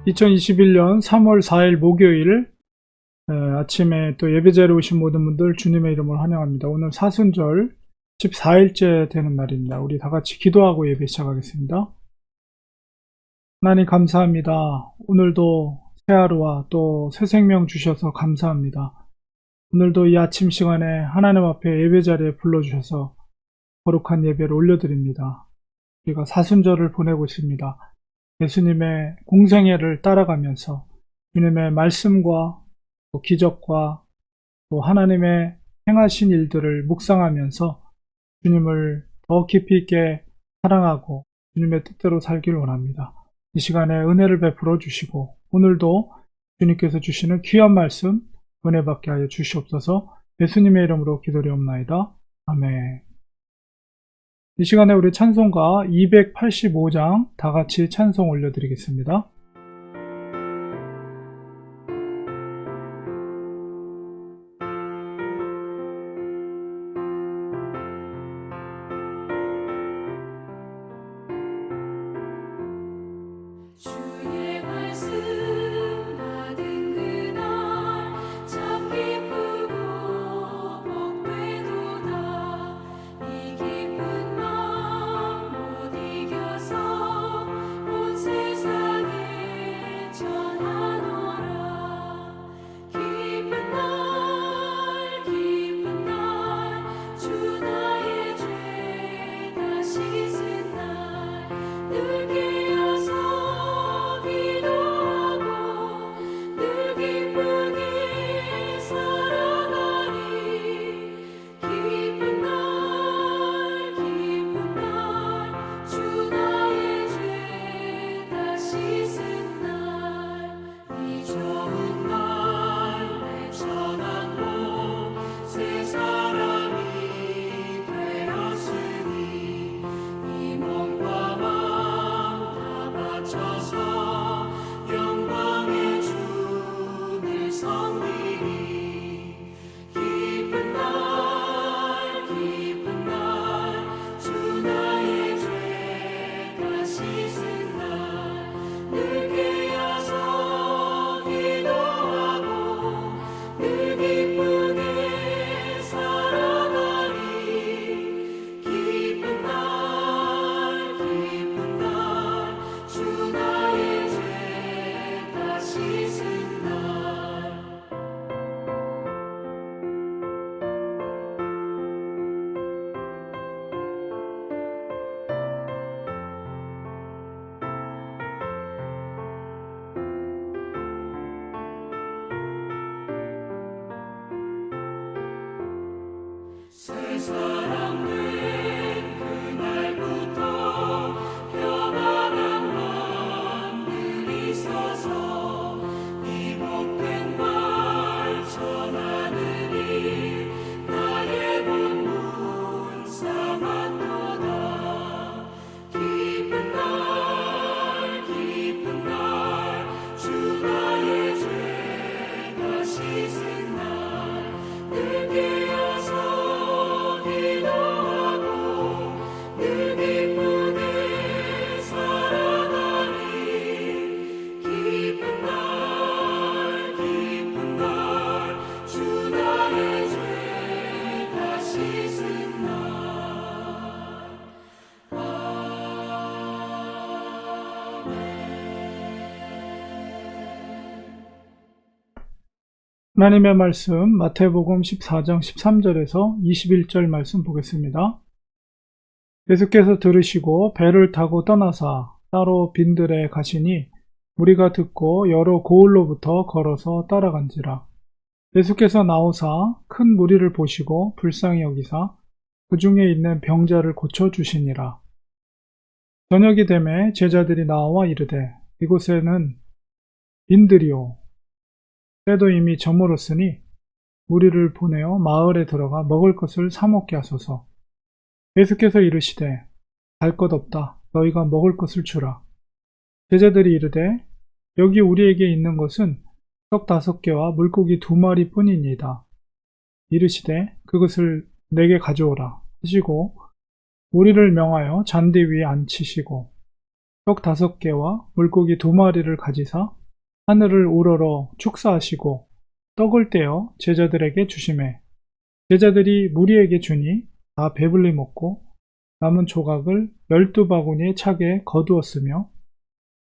2021년 3월 4일 목요일 아침에 또 예배자리에 오신 모든 분들 주님의 이름으로 환영합니다. 오늘 사순절 14일째 되는 날입니다. 우리 다 같이 기도하고 예배 시작하겠습니다. 하나님 감사합니다. 오늘도 새 하루와 또 새 생명 주셔서 감사합니다. 오늘도 이 아침 시간에 하나님 앞에 예배자리에 불러주셔서 거룩한 예배를 올려드립니다. 우리가 사순절을 보내고 있습니다. 예수님의 공생애를 따라가면서 주님의 말씀과 또 기적과 또 하나님의 행하신 일들을 묵상하면서 주님을 더 깊이 있게 사랑하고 주님의 뜻대로 살기를 원합니다. 이 시간에 은혜를 베풀어 주시고 오늘도 주님께서 주시는 귀한 말씀 은혜 받게 하여 주시옵소서. 예수님의 이름으로 기도드리옵나이다. 아멘. 이 시간에 우리 찬송가 285장 다 같이 찬송 올려드리겠습니다. 주의 말씀 받은 그날 참 기쁘고 복되도다. 이 기쁜 마음 못 이겨서 온 세상에 전하노라. 기쁜 날 주 나의 죄 다 씻은 날 늘 깨어서 기도하고 늘 기쁘게 살아가리. 기쁜 날 주 나의 죄 다 씻은 날 이 좋은 날 내 전한 몸 새 사람이 되었으니 이 몸과 마음 다 바쳐서 영광의 주를 섬기리. 기쁜 날 주 나의 죄 다 씻은 날 늘 깨어서 기도하고 늘 기쁘게 살아가리. 기쁜 날 주 나의 죄 다 씻은 날. 새 사람 된 그날부터 평안한 마음들이 있어서 이 복된 말 전하느니 나의 본문 삼았도다. 기쁜 날 주 나의 죄 다 씻은 날 늘 깨어서 기도하고 늘 기쁘게 살아가리. 기쁜 날 주 나의 죄 다 씻은 날. 하나님의 말씀 마태복음 14장 13절에서 21절 말씀 보겠습니다. 예수께서 들으시고 배를 타고 떠나사 따로 빈들에 가시니 무리가 듣고 여러 고을로부터 걸어서 따라간지라. 예수께서 나오사 큰 무리를 보시고 불쌍히 여기사 그 중에 있는 병자를 고쳐 주시니라. 저녁이 되매 제자들이 나와 이르되 이곳에는 빈들이요 때도 이미 저물었으니 무리를 보내어 마을에 들어가 먹을 것을 사 먹게 하소서. 예수께서 이르시되 갈 것 없다. 너희가 먹을 것을 주라. 제자들이 이르되 여기 우리에게 있는 것은 떡 5개와 물고기 2마리 뿐이니이다. 이르시되 그것을 내게 가져오라 하시고 무리를 명하여 잔디 위에 앉히시고 떡 5개와 물고기 2마리를 가지사 하늘을 우러러 축사하시고 떡을 떼어 제자들에게 주시매 제자들이 무리에게 주니 다 배불리 먹고 남은 조각을 12바구니에 차게 거두었으며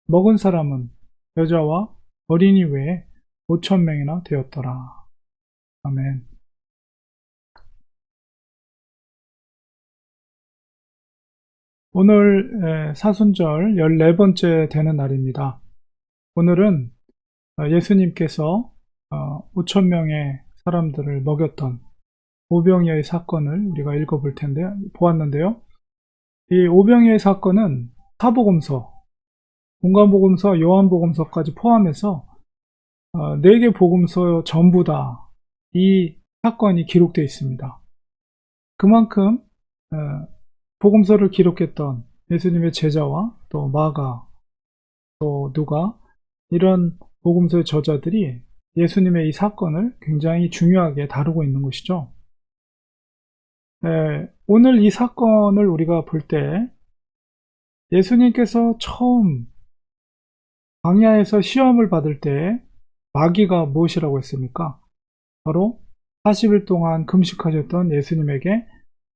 먹은 사람은 여자와 어린이 외에 5,000명이나 되었더라. 아멘. 오늘 사순절 14번째 되는 날입니다. 오늘은 예수님께서 5,000명의 사람들을 먹였던 오병이어의 사건을 우리가 읽어볼 텐데 보았는데요. 이 오병이어의 사건은 사복음서, 공관복음서, 요한복음서까지 포함해서 4개 복음서 전부 다 이 사건이 기록되어 있습니다. 그만큼 복음서를 기록했던 예수님의 제자와 또 마가, 또 누가 이런 복음서의 저자들이 예수님의 이 사건을 굉장히 중요하게 다루고 있는 것이죠. 오늘 이 사건을 우리가 볼 때 예수님께서 처음 광야에서 시험을 받을 때 마귀가 무엇이라고 했습니까? 바로 40일 동안 금식하셨던 예수님에게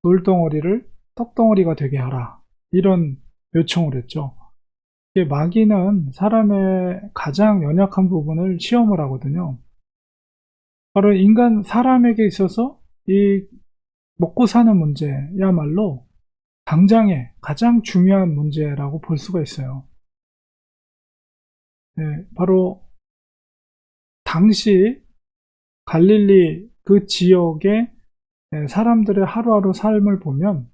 돌덩어리를 떡덩어리가 되게 하라, 이런 요청을 했죠. 마귀는 사람의 가장 연약한 부분을 시험을 하거든요. 바로 인간 사람에게 있어서 이 먹고 사는 문제야말로 당장의 가장 중요한 문제라고 볼 수가 있어요. 바로 당시 갈릴리 그 지역의 사람들의 하루하루 삶을 보면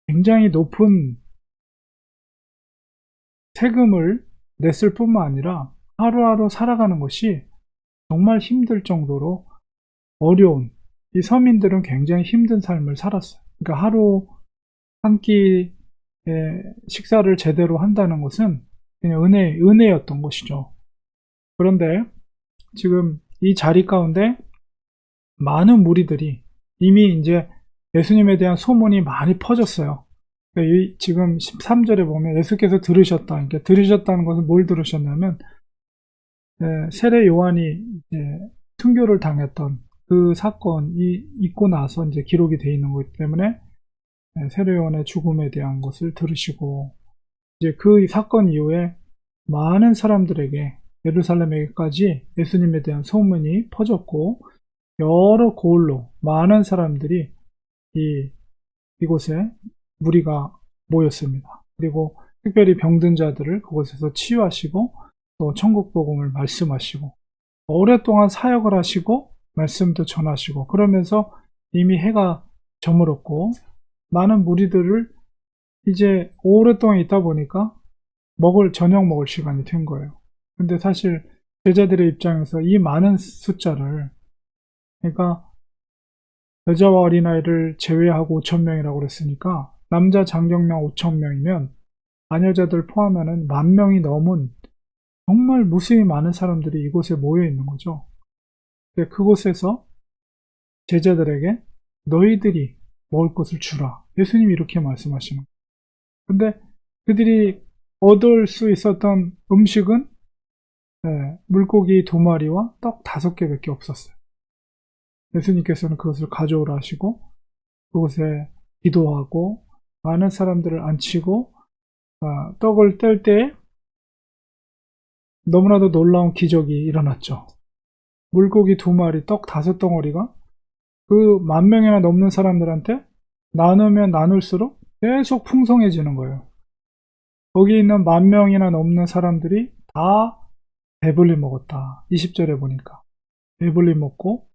굉장히 높은 세금을 냈을 뿐만 아니라 하루하루 살아가는 것이 정말 힘들 정도로 어려운, 이 서민들은 굉장히 힘든 삶을 살았어요. 그러니까 하루 한 끼의 식사를 제대로 한다는 것은 그냥 은혜였던 것이죠. 그런데 지금 이 자리 가운데 많은 무리들이 이미 이제 예수님에 대한 소문이 많이 퍼졌어요. 그러니까 지금 13절에 보면 예수께서 들으셨다. 그러니까 들으셨다는 것은 뭘 들으셨냐면 세례 요한이 이제 순교를 당했던 그 사건이 있고 나서 이제 기록이 되어 있는 거기 때문에 세례 요한의 죽음에 대한 것을 들으시고 이제 그 사건 이후에 많은 사람들에게 예루살렘에게까지 예수님에 대한 소문이 퍼졌고 여러 고을로 많은 사람들이 이곳에 무리가 모였습니다. 그리고 특별히 병든 자들을 그곳에서 치유하시고 또 천국 복음을 말씀하시고 오랫동안 사역을 하시고 말씀도 전하시고 그러면서 이미 해가 저물었고 많은 무리들을 이제 오랫동안 있다 보니까 저녁 먹을 시간이 된 거예요. 근데 사실 제자들의 입장에서 이 많은 숫자를, 그러니까 여자와 어린아이를 제외하고 5,000명이라고 그랬으니까 남자 장정명 5,000명이면 아녀자들 포함하는 10,000명이 넘은 정말 무수히 많은 사람들이 이곳에 모여 있는 거죠. 그곳에서 제자들에게 너희들이 먹을 것을 주라, 예수님이 이렇게 말씀하시는 거예요. 근데 그들이 얻을 수 있었던 음식은 물고기 2마리와 떡 5개밖에 없었어요. 예수님께서는 그것을 가져오라 하시고 그곳에 기도하고 많은 사람들을 앉히고 떡을 뗄 때 너무나도 놀라운 기적이 일어났죠. 물고기 2마리, 떡 5덩어리가 그 10,000명이나 넘는 사람들한테 나누면 나눌수록 계속 풍성해지는 거예요. 거기 있는 10,000명이나 넘는 사람들이 다 배불리 먹었다. 20절에 보니까 배불리 먹고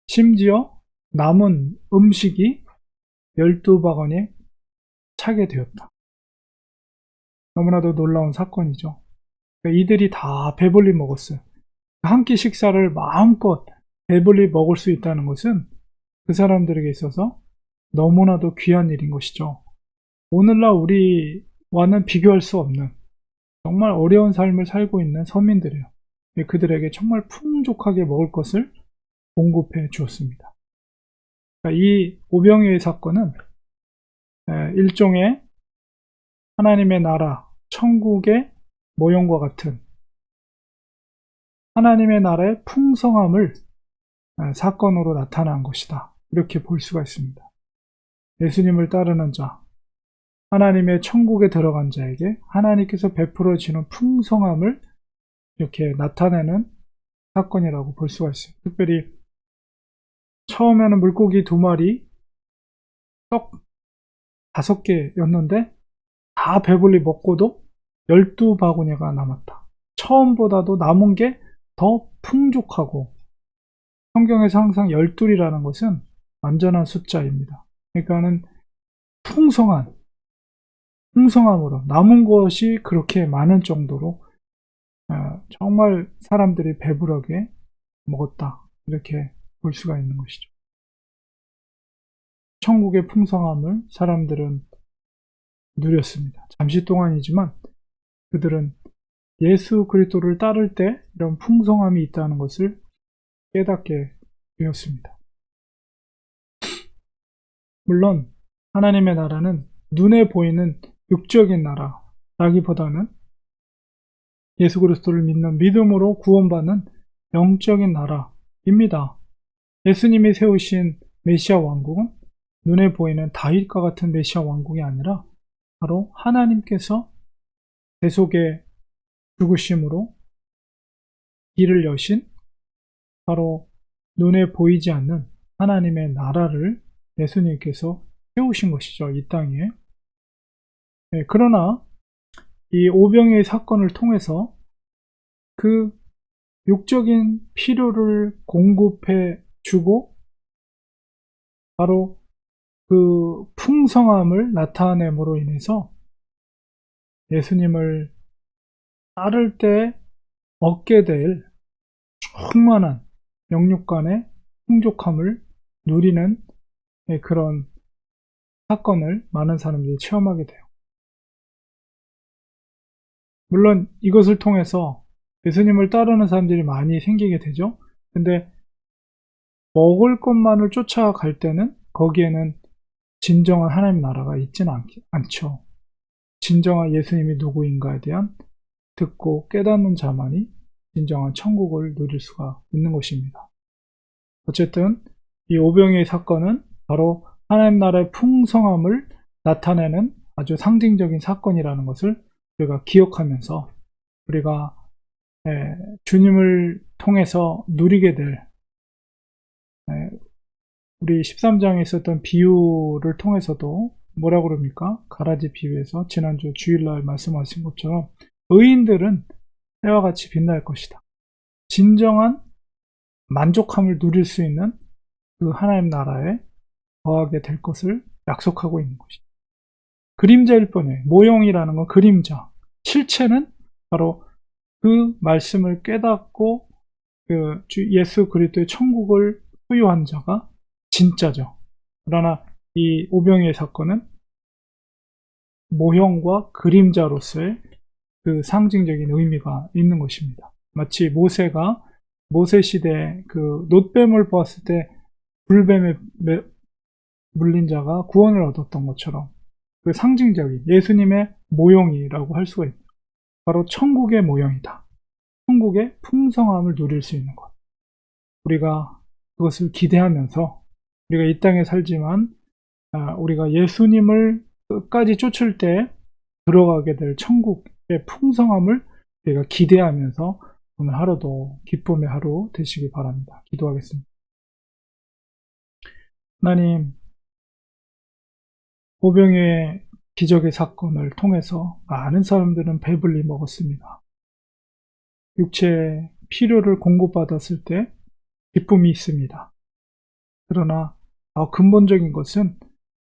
심지어 남은 음식이 12바구니에 차게 되었다. 너무나도 놀라운 사건이죠. 그러니까 이들이 다 배불리 먹었어요. 한 끼 식사를 마음껏 배불리 먹을 수 있다는 것은 그 사람들에게 있어서 너무나도 귀한 일인 것이죠. 오늘날 우리와는 비교할 수 없는 정말 어려운 삶을 살고 있는 서민들이에요. 그들에게 정말 풍족하게 먹을 것을 공급해 주었습니다. 그러니까 이 오병이어의 사건은 일종의 하나님의 나라, 천국의 모형과 같은 하나님의 나라의 풍성함을 사건으로 나타난 것이다. 이렇게 볼 수가 있습니다. 예수님을 따르는 자, 하나님의 천국에 들어간 자에게 하나님께서 베풀어 주는 풍성함을 이렇게 나타내는 사건이라고 볼 수가 있어요. 특별히 처음에는 물고기 2마리, 떡 5개였는데 다 배불리 먹고도 12바구니가 남았다. 처음보다도 남은 게 더 풍족하고, 성경에서 항상 12이라는 것은 완전한 숫자입니다. 그러니까는 풍성함으로 남은 것이 그렇게 많은 정도로 정말 사람들이 배부르게 먹었다. 이렇게 볼 수가 있는 것이죠. 천국의 풍성함을 사람들은 누렸습니다. 잠시 동안이지만 그들은 예수 그리스도를 따를 때 이런 풍성함이 있다는 것을 깨닫게 되었습니다. 물론 하나님의 나라는 눈에 보이는 육적인 나라라기보다는 예수 그리스도를 믿는 믿음으로 구원받는 영적인 나라입니다. 예수님이 세우신 메시아 왕국은 눈에 보이는 다윗과 같은 메시아 왕국이 아니라 바로 하나님께서 대속의 죽으심으로 길을 여신 바로 눈에 보이지 않는 하나님의 나라를 예수님께서 세우신 것이죠. 이 땅에. 네, 그러나 이 오병이의 사건을 통해서 그 육적인 필요를 공급해 주고 바로 그 풍성함을 나타냄으로 인해서 예수님을 따를 때 얻게 될 충만한 영육간의 풍족함을 누리는 그런 사건을 많은 사람들이 체험하게 돼요. 물론 이것을 통해서 예수님을 따르는 사람들이 많이 생기게 되죠. 근데 먹을 것만을 쫓아갈 때는 거기에는 진정한 하나님 나라가 있지는 않죠. 진정한 예수님이 누구인가에 대한 듣고 깨닫는 자만이 진정한 천국을 누릴 수가 있는 것입니다. 어쨌든 이 오병이의 사건은 바로 하나님 나라의 풍성함을 나타내는 아주 상징적인 사건이라는 것을 우리가 기억하면서 우리가 주님을 통해서 누리게 될 우리 13장에 있었던 비유를 통해서도 뭐라고 그럽니까? 가라지 비유에서 지난주 주일날 말씀하신 것처럼 의인들은 때와 같이 빛날 것이다. 진정한 만족함을 누릴 수 있는 그 하나님 나라에 거하게 될 것을 약속하고 있는 것이다. 그림자일 뿐이에요. 모형이라는 건 그림자. 실체는 바로 그 말씀을 깨닫고 그 예수 그리스도의 천국을 소유한 자가 진짜죠. 그러나 이 오병이의 사건은 모형과 그림자로서의 그 상징적인 의미가 있는 것입니다. 마치 모세 시대 그 놋뱀을 보았을 때 불뱀에 물린 자가 구원을 얻었던 것처럼 그 상징적인 예수님의 모형이라고 할 수가 있다. 바로 천국의 모형이다. 천국의 풍성함을 누릴 수 있는 것. 우리가 그것을 기대하면서 우리가 이 땅에 살지만 우리가 예수님을 끝까지 쫓을 때 들어가게 될 천국의 풍성함을 우리가 기대하면서 오늘 하루도 기쁨의 하루 되시기 바랍니다. 기도하겠습니다. 하나님, 오병이의 기적의 사건을 통해서 많은 사람들은 배불리 먹었습니다. 육체의 필요를 공급받았을 때 기쁨이 있습니다. 그러나 더 근본적인 것은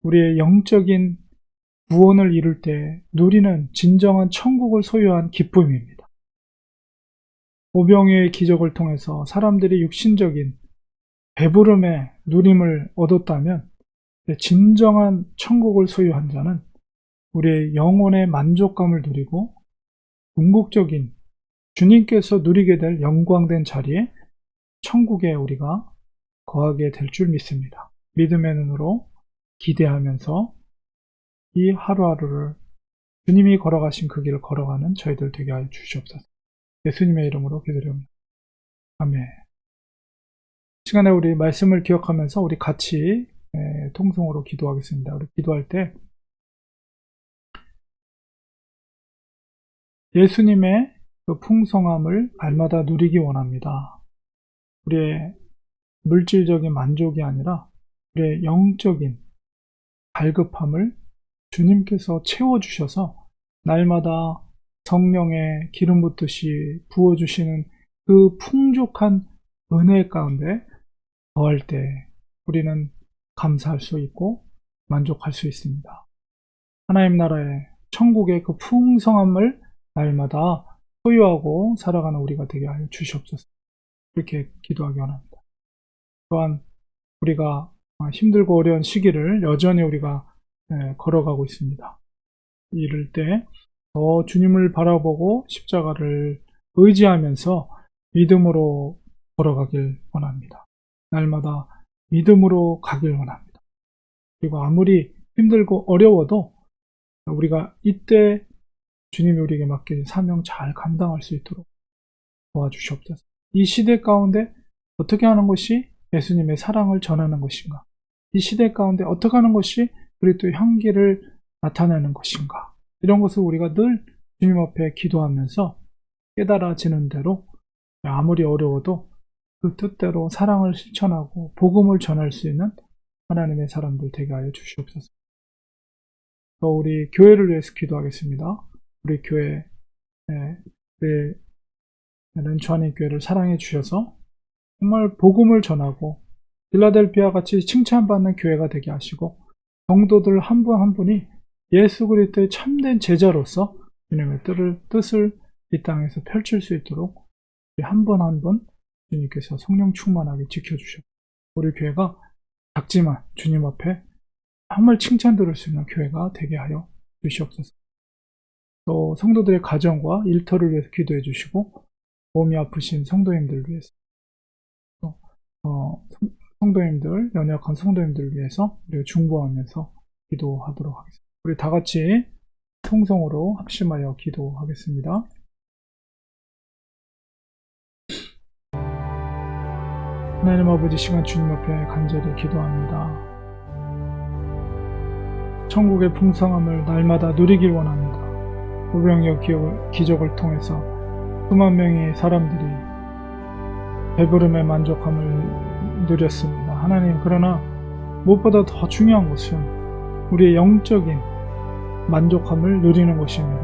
우리의 영적인 구원을 이룰 때 누리는 진정한 천국을 소유한 기쁨입니다. 오병이의 기적을 통해서 사람들이 육신적인 배부름의 누림을 얻었다면 진정한 천국을 소유한 자는 우리의 영혼의 만족감을 누리고 궁극적인 주님께서 누리게 될 영광된 자리에 천국에 우리가 거하게 될 줄 믿습니다. 믿음의 눈으로 기대하면서 이 하루하루를 주님이 걸어가신 그 길을 걸어가는 저희들 되게 하여 주시옵소서. 예수님의 이름으로 기도드립니다. 아멘. 시간에 우리 말씀을 기억하면서 우리 같이 통성으로 기도하겠습니다. 우리 기도할 때 예수님의 그 풍성함을 날마다 누리기 원합니다. 우리의 물질적인 만족이 아니라 우리의 영적인 갈급함을 주님께서 채워주셔서 날마다 성령의 기름 붓듯이 부어주시는 그 풍족한 은혜 가운데 거할 때 우리는 감사할 수 있고 만족할 수 있습니다. 하나님 나라의 천국의 그 풍성함을 날마다 소유하고 살아가는 우리가 되게 하여 주시옵소서. 이렇게 기도하기 원합니다. 또한 우리가 힘들고 어려운 시기를 여전히 우리가 걸어가고 있습니다. 이럴 때 더 주님을 바라보고 십자가를 의지하면서 믿음으로 걸어가길 원합니다. 날마다 믿음으로 가길 원합니다. 그리고 아무리 힘들고 어려워도 우리가 이때 주님이 우리에게 맡긴 사명 잘 감당할 수 있도록 도와주시옵소서. 이 시대 가운데 어떻게 하는 것이 예수님의 사랑을 전하는 것인가? 이 시대 가운데 어떻게 하는 것이 그리스도의 향기를 나타내는 것인가? 이런 것을 우리가 늘 주님 앞에 기도하면서 깨달아지는 대로 아무리 어려워도 그 뜻대로 사랑을 실천하고 복음을 전할 수 있는 하나님의 사람들 되게 하여 주시옵소서. 또 우리 교회를 위해서 기도하겠습니다. 우리 교회, 우리 렌추아닌 교회를 사랑해 주셔서 정말 복음을 전하고 필라델피아 같이 칭찬받는 교회가 되게 하시고 성도들 한 분 한 분이 예수 그리스도의 참된 제자로서 주님의 뜻을 이 땅에서 펼칠 수 있도록 한 분 한 분 주님께서 성령 충만하게 지켜주셔서 우리 교회가 작지만 주님 앞에 정말 칭찬 들을 수 있는 교회가 되게 하여 주시옵소서. 또 성도들의 가정과 일터를 위해서 기도해 주시고 몸이 아프신 성도님들 위해서 성도님들, 연약한 성도님들을 위해서 우리가 중보하면서 기도하도록 하겠습니다. 우리 다 같이 통성으로 합심하여 기도하겠습니다. 하나님 아버지, 시간 주님 앞에 간절히 기도합니다. 천국의 풍성함을 날마다 누리길 원합니다. 우병력 기적을 통해서 수만 명의 사람들이 배부름의 만족함을 누렸습니다. 하나님, 그러나 무엇보다 더 중요한 것은 우리의 영적인 만족함을 누리는 것입니다.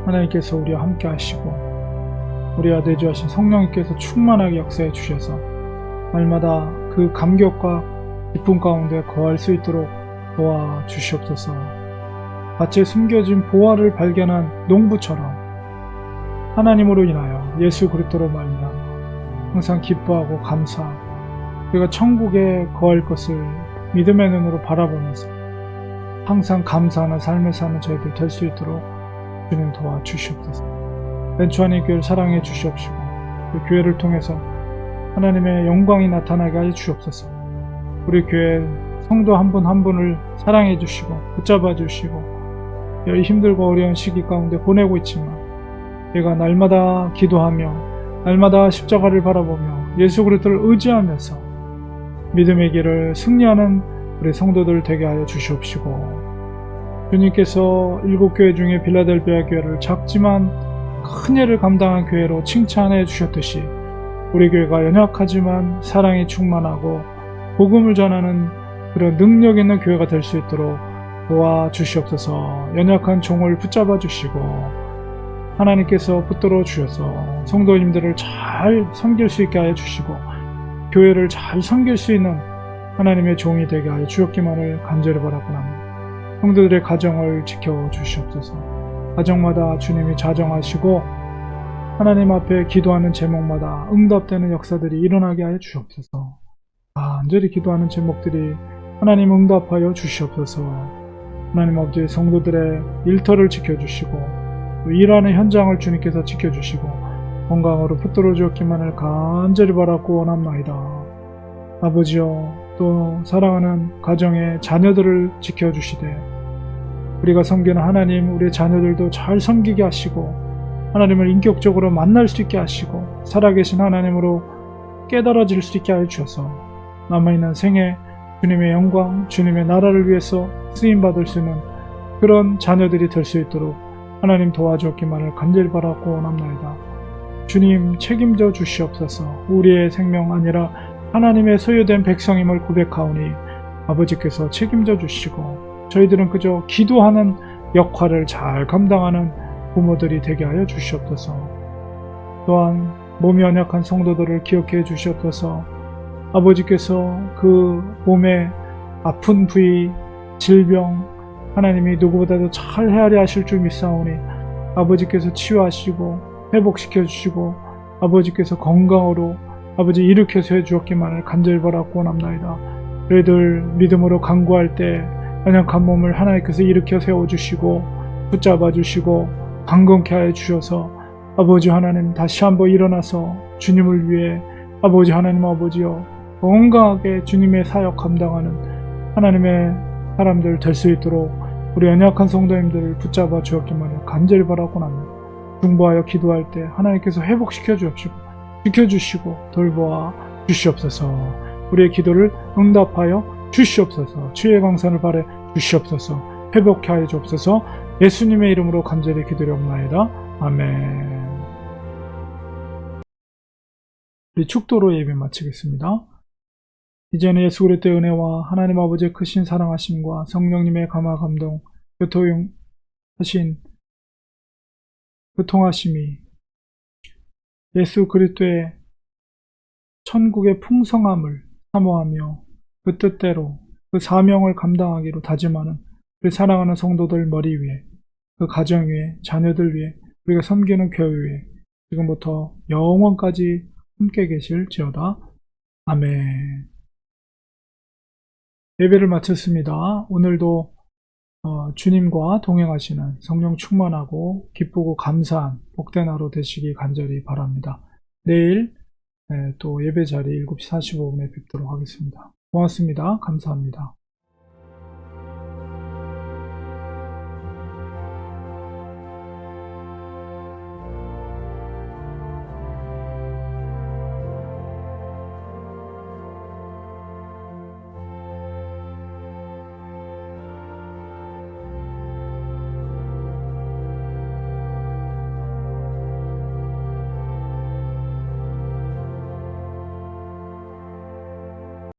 하나님께서 우리와 함께 하시고 우리와 내주하신 성령님께서 충만하게 역사해 주셔서 날마다 그 감격과 기쁨 가운데 거할 수 있도록 도와주시옵소서. 밭에 숨겨진 보화를 발견한 농부처럼 하나님으로 인하여 예수 그리스도로 말미암아 항상 기뻐하고 감사하고 우리가 천국에 거할 것을 믿음의 눈으로 바라보면서 항상 감사하는 삶을 사는 저희들 될 수 있도록 주님 도와주시옵소서. 렌추아닌 교회를 사랑해 주시옵시고 그 교회를 통해서 하나님의 영광이 나타나게 하여 주옵소서. 우리 교회 성도 한 분 한 분을 사랑해 주시고 붙잡아 주시고 여기 힘들고 어려운 시기 가운데 보내고 있지만 내가 날마다 기도하며 날마다 십자가를 바라보며 예수 그리스도를 의지하면서 믿음의 길을 승리하는 우리 성도들 되게 하여 주시옵시고 주님께서 7교회 중에 빌라델비아 교회를 작지만 큰 일을 감당한 교회로 칭찬해 주셨듯이 우리 교회가 연약하지만 사랑이 충만하고 복음을 전하는 그런 능력 있는 교회가 될 수 있도록 도와주시옵소서. 연약한 종을 붙잡아 주시고 하나님께서 붙들어 주셔서 성도님들을 잘 섬길 수 있게 하여 주시고 교회를 잘 섬길 수 있는 하나님의 종이 되게 하여 주옵기만을 간절히 바라고 합니다. 성도들의 가정을 지켜주시옵소서. 가정마다 주님이 자정하시고 하나님 앞에 기도하는 제목마다 응답되는 역사들이 일어나게 하여 주옵소서. 간절히 기도하는 제목들이 하나님 응답하여 주시옵소서. 하나님 아버지, 성도들의 일터를 지켜주시고 또 일하는 현장을 주님께서 지켜주시고 건강으로 붙들어 주었기만을 간절히 바라고 원합나이다. 아버지여, 또 사랑하는 가정의 자녀들을 지켜주시되 우리가 섬기는 하나님, 우리의 자녀들도 잘 섬기게 하시고 하나님을 인격적으로 만날 수 있게 하시고 살아계신 하나님으로 깨달아질 수 있게 하여 주셔서 남아있는 생에 주님의 영광, 주님의 나라를 위해서 쓰임받을 수 있는 그런 자녀들이 될 수 있도록 하나님 도와주었기만을 간절히 바라고 원합나이다. 주님 책임져 주시옵소서. 우리의 생명 아니라 하나님의 소유된 백성임을 고백하오니 아버지께서 책임져 주시고 저희들은 그저 기도하는 역할을 잘 감당하는 부모들이 되게 하여 주시옵소서. 또한 몸이 연약한 성도들을 기억해 주시옵소서. 아버지께서 그 몸의 아픈 부위, 질병 하나님이 누구보다도 잘 헤아려 하실 줄 믿사오니 아버지께서 치유하시고 회복시켜 주시고 아버지께서 건강으로 아버지 일으켜서 해주었기만을 간절히 바라고 원합나이다. 저희들 믿음으로 간구할 때 연약한 몸을 하나님께서 일으켜 세워주시고 붙잡아 주시고 강건케 하여 주셔서 아버지 하나님 다시 한번 일어나서 주님을 위해 아버지 하나님 아버지여 건강하게 주님의 사역 감당하는 하나님의 사람들 될 수 있도록 우리 연약한 성도님들을 붙잡아 주었기만을 간절히 바라고 합니다. 중보하여 기도할 때 하나님께서 회복시켜 주옵시고 지켜주시고 돌보아 주시옵소서. 우리의 기도를 응답하여 주시옵소서. 주의 강산을 바래 주시옵소서. 회복케 하여 주옵소서. 예수님의 이름으로 간절히 기도하옵나이다. 아멘. 우리 축도로 예배 마치겠습니다. 이제는 예수 그리스도의 은혜와 하나님 아버지의 크신 사랑하심과 성령님의 감화 감동 교통하심이 예수 그리스도의 천국의 풍성함을 사모하며 그 뜻대로 그 사명을 감당하기로 다짐하는 그 사랑하는 성도들 머리 위에 그 가정 위에 자녀들 위에 우리가 섬기는 교회 위에 지금부터 영원까지 함께 계실지어다. 아멘. 예배를 마쳤습니다. 오늘도 주님과 동행하시는 성령 충만하고 기쁘고 감사한 복된 하루 되시기 간절히 바랍니다. 내일 또 예배 자리 7시 45분에 뵙도록 하겠습니다. 고맙습니다. 감사합니다.